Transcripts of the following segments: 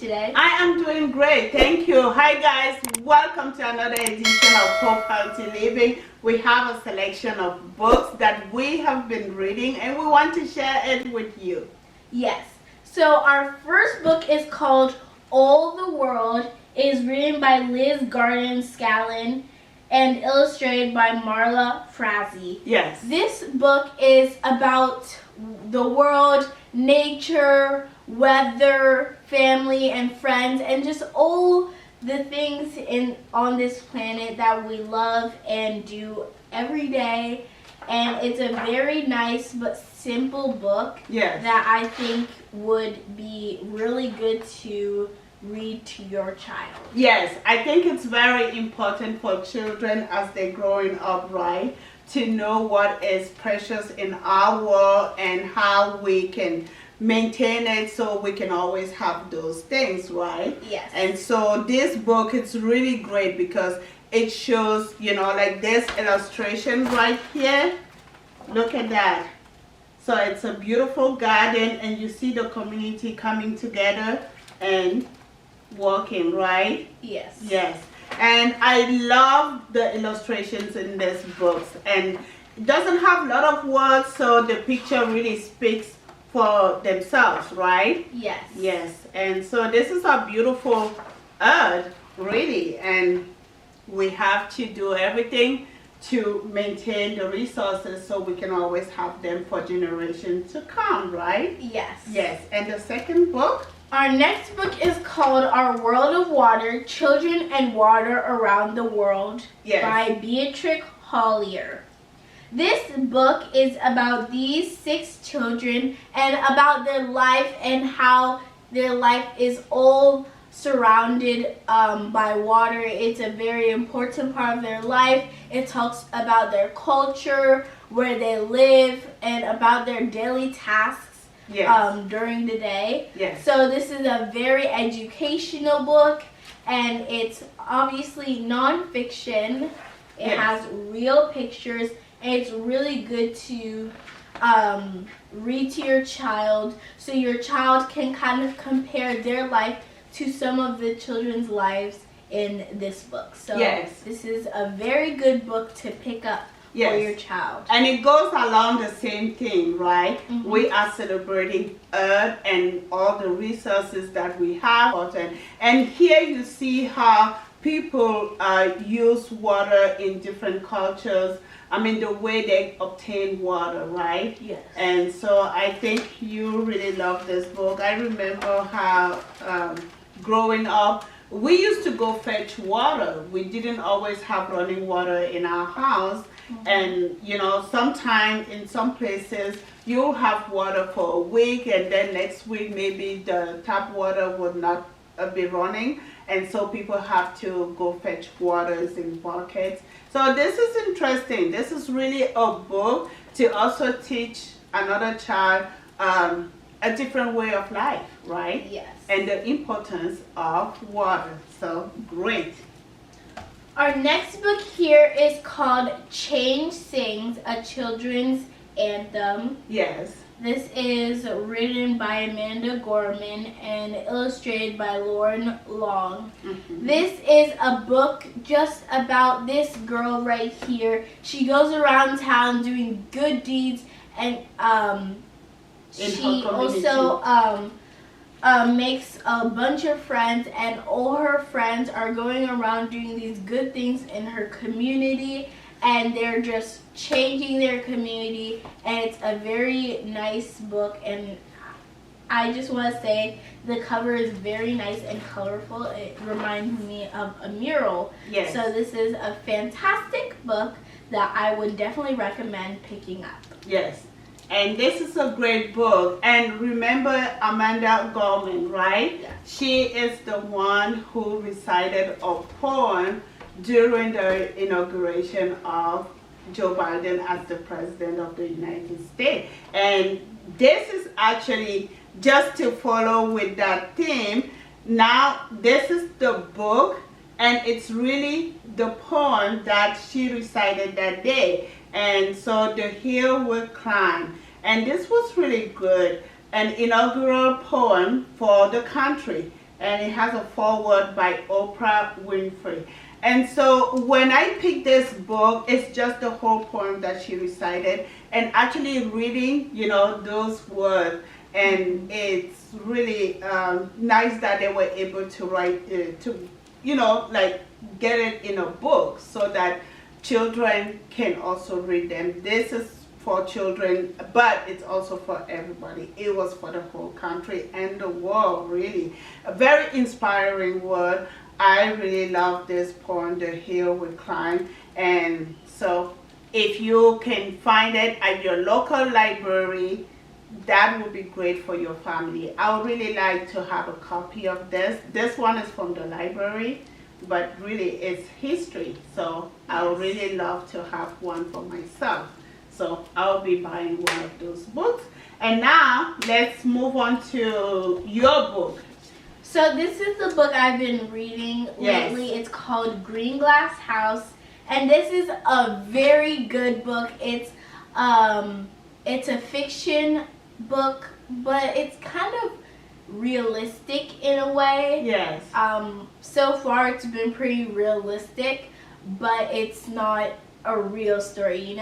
today? I am doing great, thank you. Hi guys, welcome to another edition of Hope Healthy Living. We have a selection of books that we have been reading and we want to share it with you. Yes. So our first book is called All the World. It is written by Liz Garden Scallon and illustrated by Marla Frazee. Yes. This book is about the world, nature, weather, family, and friends, and just all the things on this planet that we love and do every day. And it's a very nice but simple book that I think would be really good to read to your child. Yes, I think it's very important for children as they're growing up, right, to know what is precious in our world and how we can maintain it so we can always have those things, right? Yes. And so this book is really great because it shows, you know, like this illustration right here. Look at that. So it's a beautiful garden and you see the community coming together and working, right? Yes. Yes. And I love the illustrations in this book, and it doesn't have a lot of words, so the picture really speaks for themselves, right? Yes. Yes. And so this is a beautiful earth, really, and we have to do everything to maintain the resources so we can always have them for generations to come, right? Yes. Yes. And the second book? Our next book is called Our World of Water, Children and Water Around the World by Beatrix Hollier. This book is about these 6 children and about their life and how their life is all surrounded by water. It's a very important part of their life. It talks about their culture, where they live, and about their daily tasks during the day. Yes. So this is a very educational book, and it's obviously non-fiction. It has real pictures, and it's really good to read to your child so your child can kind of compare their life to some of the children's lives in this book. So this is a very good book to pick up for your child. And it goes along the same thing, right? Mm-hmm. We are celebrating Earth and all the resources that we have. And here you see how people use water in different cultures. I mean, the way they obtain water, right? Yes. And so I think you really love this book. I remember how growing up, we used to go fetch water. We didn't always have running water in our house. Mm-hmm. And, you know, sometimes in some places you have water for a week and then next week maybe the tap water would not be running. And so people have to go fetch waters in buckets. So this is interesting. This is really a book to also teach another child a different way of life, right? Yes. And the importance of water. So great. Our next book here is called Change Sings, a Children's Anthem. Yes. This is written by Amanda Gorman and illustrated by Lauren Long. Mm-hmm. This is a book just about this girl right here. She goes around town doing good deeds, and she also makes a bunch of friends, and all her friends are going around doing these good things in her community, and they're just changing their community, and it's a very nice book. And I just want to say the cover is very nice and colorful. It reminds me of a mural. Yes. So this is a fantastic book that I would definitely recommend picking up. Yes. And this is a great book. And remember Amanda Gorman, right? Yeah. She is the one who recited a poem during the inauguration of Joe Biden as the President of the United States. And this is actually just to follow with that theme. Now, this is the book, and it's really the poem that she recited that day. And so the hill will climb. And this was really good, an inaugural poem for the country. and it has a foreword by Oprah Winfrey. And so when I picked this book, it's just the whole poem that she recited, and actually reading, those words. And it's really nice that they were able to write, like get it in a book so that children can also read them. This is for children, but it's also for everybody. It was for the whole country and the world, really. A very inspiring word. I really love this poem, The Hill We Climb. And so if you can find it at your local library, that would be great for your family. I would really like to have a copy of this. This one is from the library, but really it's history. So I would really love to have one for myself. So I'll be buying one of those books. And now let's move on to your book. So this is the book I've been reading lately. It's called Green Glass House, and this is a very good book. It's a fiction book, but it's kind of realistic in a way. Yes. So far it's been pretty realistic, but it's not a real story,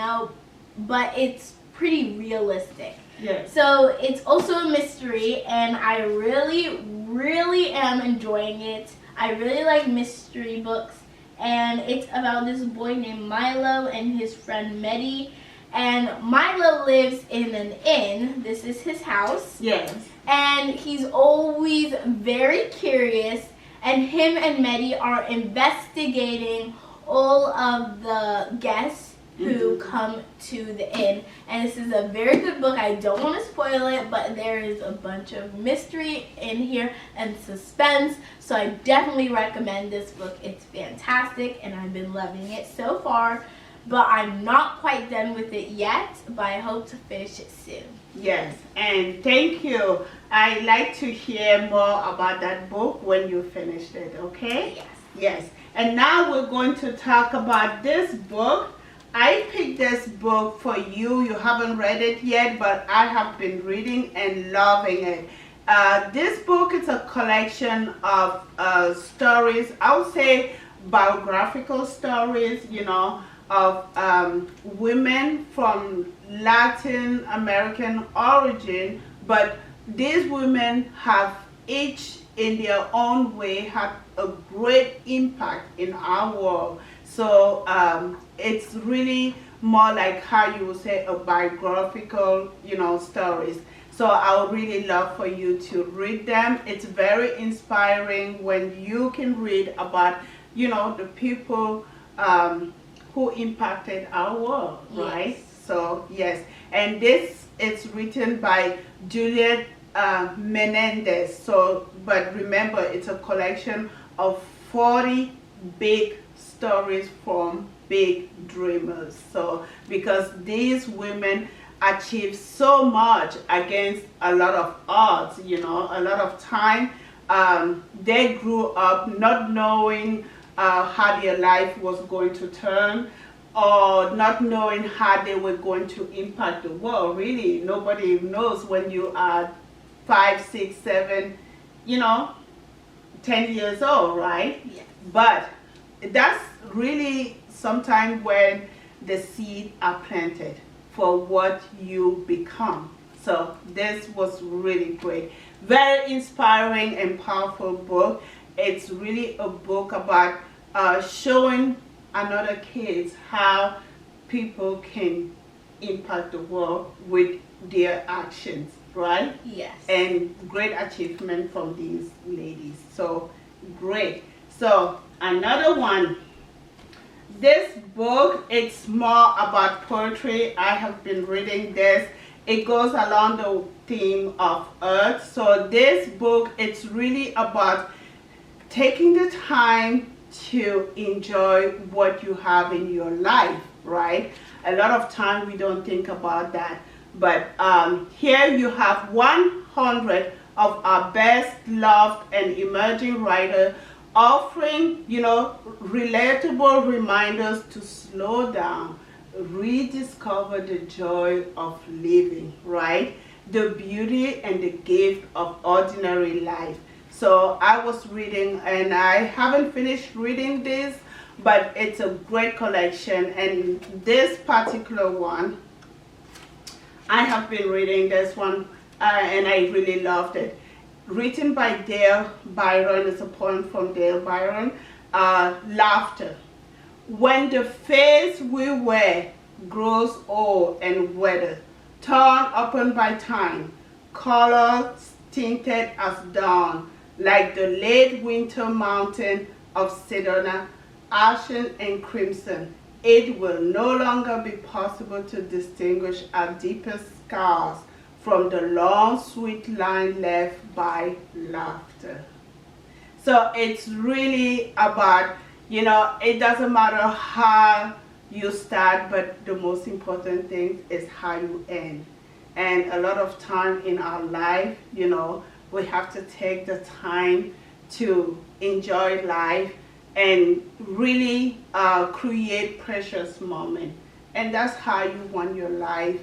but it's pretty realistic. Yes. So it's also a mystery, and I really am enjoying it. I really like mystery books, and it's about this boy named Milo and his friend Mehdi. And Milo lives in an inn. This is his house. Yes. And he's always very curious, and him and Mehdi are investigating all of the guests who come to the inn. And this is a very good book. I don't want to spoil it, but there is a bunch of mystery in here and suspense, so I definitely recommend this book. It's fantastic, and I've been loving it so far, but I'm not quite done with it yet, but I hope to finish it soon. Yes, and thank you. I'd like to hear more about that book when you finished it, okay? Yes. Yes, and now we're going to talk about this book. I picked this book for you. You haven't read it yet, but I have been reading and loving it. This book is a collection of stories, I would say biographical stories, of women from Latin American origin, but these women have each in their own way had a great impact in our world. So it's really more like how you would say a biographical, stories. So I would really love for you to read them. It's very inspiring when you can read about, the people who impacted our world, right? Yes. So yes, and this is written by Juliet Menendez. So, but remember, it's a collection of 40 big stories from big dreamers. So because these women achieved so much against a lot of odds, a lot of time, they grew up not knowing how their life was going to turn, or not knowing how they were going to impact the world. Really, nobody knows when you are 5, 6, 7, 10 years old, right? Yes. But that's really sometime when the seeds are planted for what you become. So this was really great. Very inspiring and powerful book. It's really a book about showing another kids how people can impact the world with their actions, right? Yes. And great achievement from these ladies. So great. So another one. This book, it's more about poetry. I have been reading this. It goes along the theme of earth. So this book, it's really about taking the time to enjoy what you have in your life, right? A lot of time we don't think about that. But here you have 100 of our best loved and emerging writers offering, relatable reminders to slow down, rediscover the joy of living, right? The beauty and the gift of ordinary life. So I was reading, and I haven't finished reading this, but it's a great collection. And this particular one, I have been reading this one, and I really loved it. Written by Dear Byron, it's a poem from Dear Byron. Laughter. When the face we wear grows old and weathered, torn open by time, colors tinted as dawn, like the late winter mountain of Sedona, ashen and crimson, it will no longer be possible to distinguish our deepest scars from the long sweet line left by laughter. So it's really about, it doesn't matter how you start, but the most important thing is how you end. And a lot of time in our life, we have to take the time to enjoy life and really create precious moments. And that's how you want your life.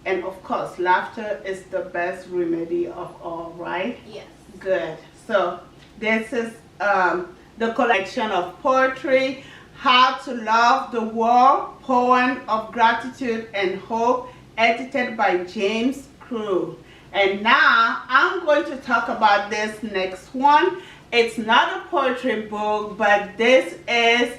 And of course, laughter is the best remedy of all, right? Yes. Good. So this is the collection of poetry, How to Love the World, Poem of Gratitude and Hope, edited by James Crew. And now I'm going to talk about this next one. It's not a poetry book, but this is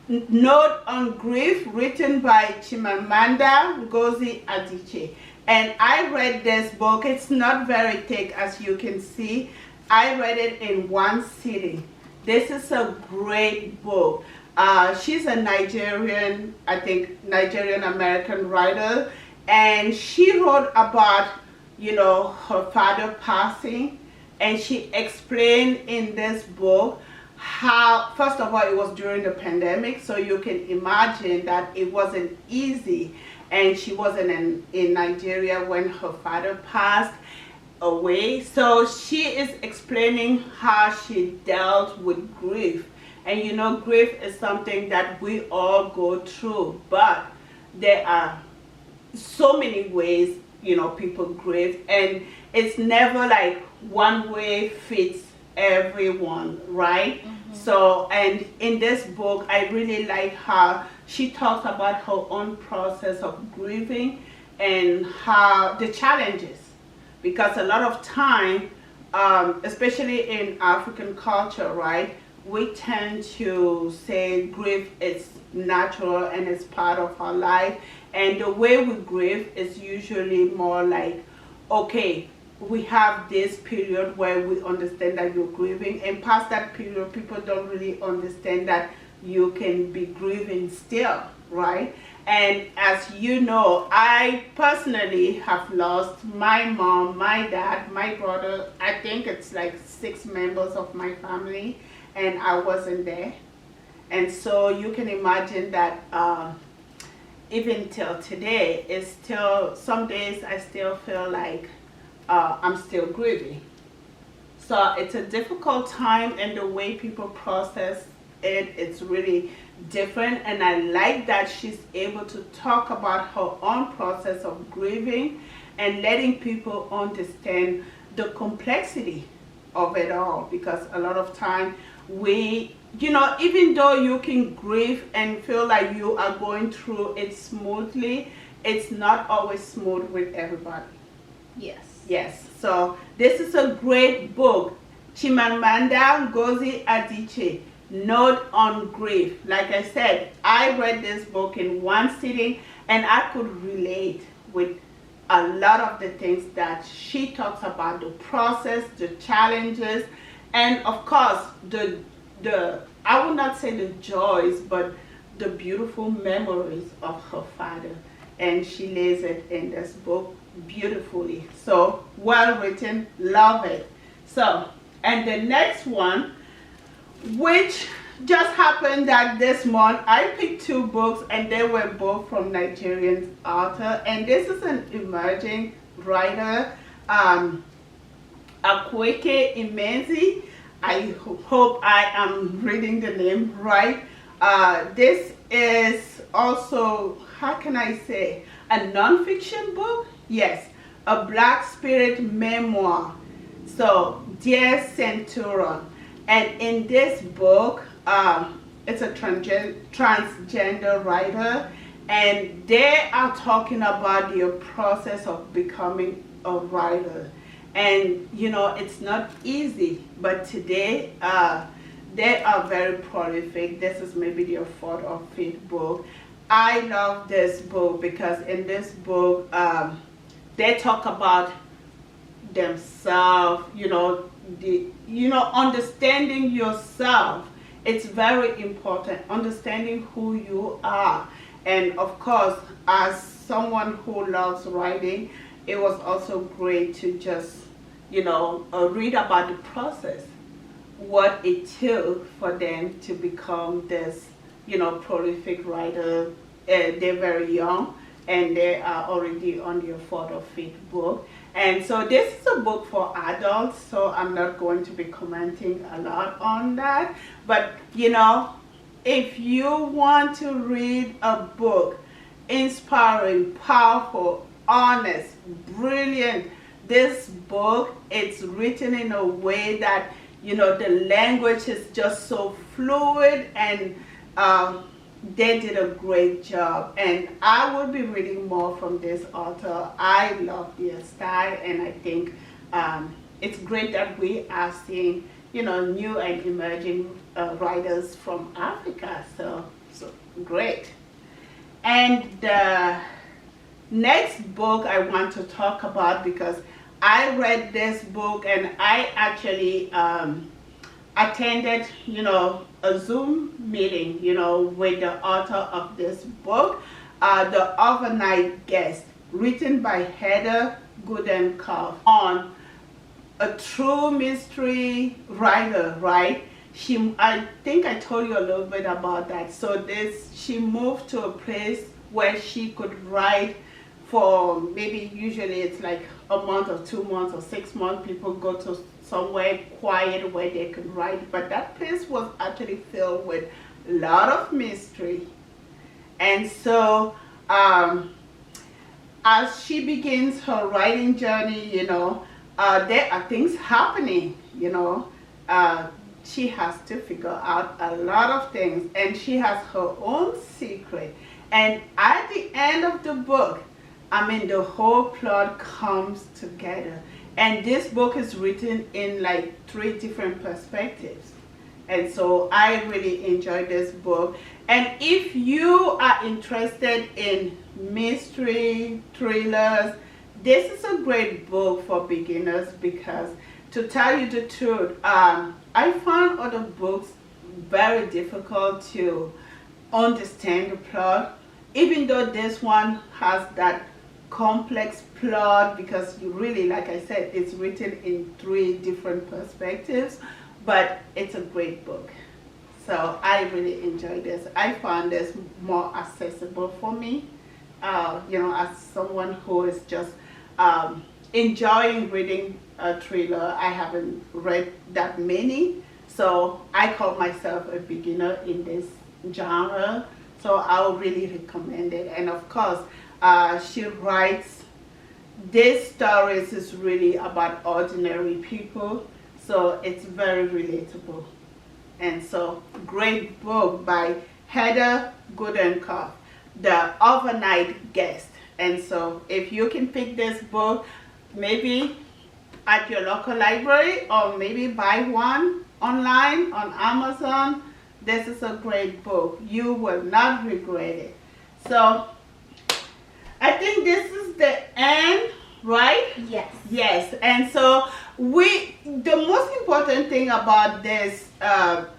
Note on Grief, written by Chimamanda Ngozi Adichie. And I read this book. It's not very thick, as you can see. I read it in one sitting. This is a great book. She's a Nigerian American writer, and she wrote about, her father passing, and she explained in this book how, first of all, it was during the pandemic, so you can imagine that it wasn't easy, and she wasn't in Nigeria when her father passed away. So she is explaining how she dealt with grief. And grief is something that we all go through, but there are so many ways, people grieve, and it's never like one way fits everyone, right? Mm-hmm. So, and in this book, I really like how she talks about her own process of grieving and how the challenges, because a lot of time, especially in African culture, right, we tend to say grief is natural and it's part of our life, and the way we grieve is usually more like, okay, we have this period where we understand that you're grieving, and past that period people don't really understand that you can be grieving still, right? And as you know, I personally have lost my mom, my dad, my brother. I think it's like 6 members of my family, and I wasn't there. And so you can imagine that even till today, it's still, some days I still feel like I'm still grieving. So it's a difficult time, and the way people process it, it's really different. And I like that she's able to talk about her own process of grieving and letting people understand the complexity of it all, because a lot of time we, even though you can grieve and feel like you are going through it smoothly, it's not always smooth with everybody. Yes. So this is a great book, Chimamanda Ngozi Adichie, Note on Grief. Like I said, I read this book in one sitting, and I could relate with a lot of the things that she talks about, the process, the challenges, and of course the I would not say the joys, but the beautiful memories of her father. And she lays it in this book beautifully. So well written, love it. So, and the next one, which just happened that this month, I picked 2 books, and they were both from Nigerian author, and this is an emerging writer, Akweke Imezi. I hope I am reading the name right. This is also, how can I say, a non-fiction book? Yes, a Black Spirit memoir. So Dear Central. And in this book, it's a transgender writer, and they are talking about the process of becoming a writer. And it's not easy, but today they are very prolific. This is maybe their fourth or fifth book. I love this book because in this book they talk about themselves, understanding yourself. It's very important, understanding who you are. And of course, as someone who loves writing, it was also great to just read about the process, what it took for them to become this prolific writer. They're very young, and they are already on their fourth or fifth book. And so this is a book for adults, so I'm not going to be commenting a lot on that. But if you want to read a book, inspiring, powerful, honest, brilliant, this book, it's written in a way that the language is just so fluid, and they did a great job. And I will be reading more from this author. I love their style, and I think it's great that we are seeing new and emerging writers from Africa. So great. And the next book I want to talk about, because I read this book and I actually attended a Zoom meeting with the author of this book, The Overnight Guest, written by Heather Goodenkoff, on a true mystery writer, right? I think I told you a little bit about that. So she moved to a place where she could write for maybe, usually it's like a month or 2 months or 6 months. People go to somewhere quiet where they could write, but that place was actually filled with a lot of mystery. And so as she begins her writing journey, there are things happening. She has to figure out a lot of things, and she has her own secret. And at the end of the book, the whole plot comes together. And this book is written in like 3 different perspectives. And so I really enjoyed this book. And if you are interested in mystery, thrillers, this is a great book for beginners, because to tell you the truth, I found other books very difficult to understand the plot, even though this one has that complex plot, because you really, like I said, it's written in 3 different perspectives, but it's a great book. So I really enjoyed this. I found this more accessible for me, as someone who is just enjoying reading a thriller. I haven't read that many, so I call myself a beginner in this genre, so I would really recommend it. And of course, she writes, these stories is really about ordinary people, so it's very relatable. And so, great book by Heather Goodenkoff, The Overnight Guest. And so, if you can pick this book, maybe at your local library, or maybe buy one online on Amazon, this is a great book. You will not regret it. So, I think this is the end, right? Yes. Yes. And so the most important thing about this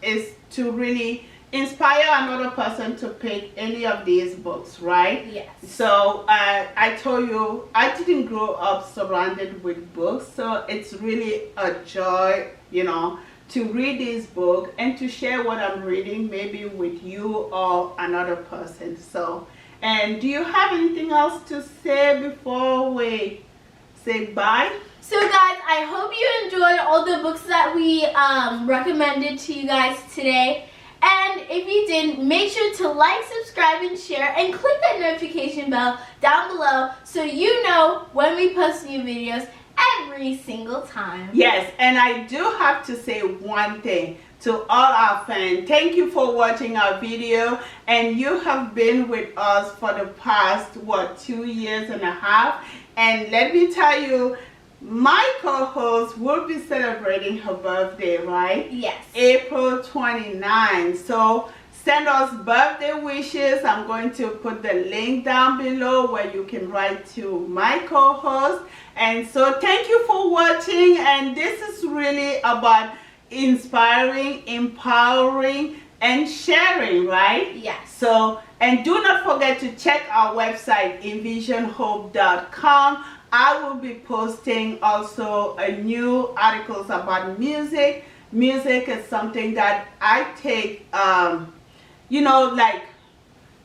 is to really inspire another person to pick any of these books, right? Yes. So I told you, I didn't grow up surrounded with books, so it's really a joy, to read this book and to share what I'm reading, maybe with you or another person. So, and do you have anything else to say before we say bye? So guys, I hope you enjoyed all the books that we recommended to you guys today. And if you did, make sure to like, subscribe, and share, and click that notification bell down below so you know when we post new videos. every single time. Yes, and I do have to say one thing to all our fans. Thank you for watching our video, and you have been with us for the past 2.5 years. And let me tell you, my co-host will be celebrating her birthday, right? Yes. April 29. So send us birthday wishes. I'm going to put the link down below where you can write to my co-host. And so thank you for watching, and this is really about inspiring, empowering, and sharing, right? Yes. So, and do not forget to check our website, invisionhope.com. I will be posting also a new articles about music. Music is something that I take, like,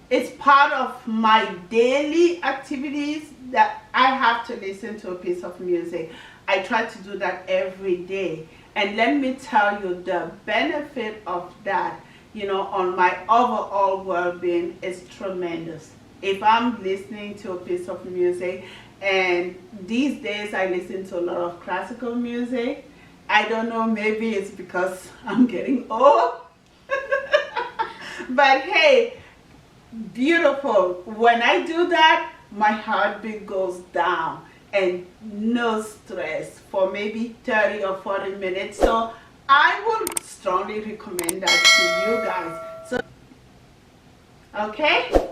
it's part of my daily activities that I have to listen to a piece of music. I try to do that every day. And let me tell you, the benefit of that, on my overall well-being is tremendous. If I'm listening to a piece of music, and these days I listen to a lot of classical music, I don't know, maybe it's because I'm getting old. But hey, beautiful. When I do that, my heartbeat goes down and no stress for maybe 30 or 40 minutes. So I would strongly recommend that to you guys. So, okay?